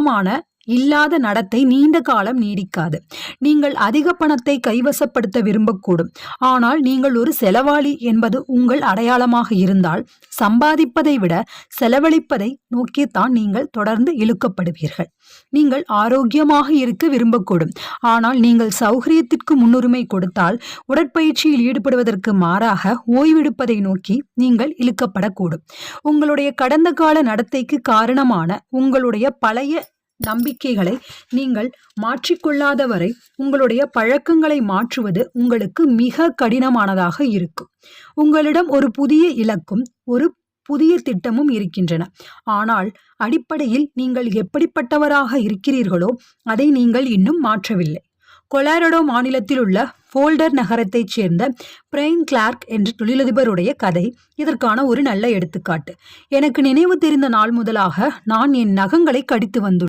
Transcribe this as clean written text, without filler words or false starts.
வழக்கமான இல்லாத நடத்தை நீண்ட காலம் நீடிக்காது. நீங்கள் அதிக பணத்தை கைவசப்படுத்த விரும்பக்கூடும், ஆனால் நீங்கள் ஒரு செலவாளி என்பது உங்கள் அடையாளமாக இருந்தால், சம்பாதிப்பதை விட செலவழிப்பதை நோக்கித்தான் நீங்கள் தொடர்ந்து இழுக்கப்படுவீர்கள். நீங்கள் ஆரோக்கியமாக இருக்க விரும்பக்கூடும், ஆனால் நீங்கள் சௌகரியத்திற்கு முன்னுரிமை கொடுத்தால், உடற்பயிற்சியில் ஈடுபடுவதற்கு மாறாக ஓய்வெடுப்பதை நோக்கி நீங்கள் இழுக்கப்படக்கூடும். உங்களுடைய கடந்த கால நடத்தைக்கு காரணமான உங்களுடைய பழைய நம்பிக்கைகளை நீங்கள் மாற்றிக்கொள்ளாதவரை உங்களுடைய பழக்கங்களை மாற்றுவது உங்களுக்கு மிக கடினமானதாக இருக்கும். உங்களிடம் ஒரு புதிய இலக்கும் ஒரு புதிய திட்டமும் இருக்கின்றன, ஆனால் அடிப்படையில் நீங்கள் எப்படிப்பட்டவராக இருக்கிறீர்களோ அதை நீங்கள் இன்னும் மாற்றவில்லை. கொலராடோ மாநிலத்தில் உள்ள போல்டர் நகரத்தைச் சேர்ந்த பிரைன் கிளார்க் என்ற தொழிலதிபருடைய கதை இதற்கான ஒரு நல்ல எடுத்துக்காட்டு. எனக்கு நினைவு தெரிந்த நாள் முதலாக நான் என் நகங்களை கடித்து வந்துள்ளேன்.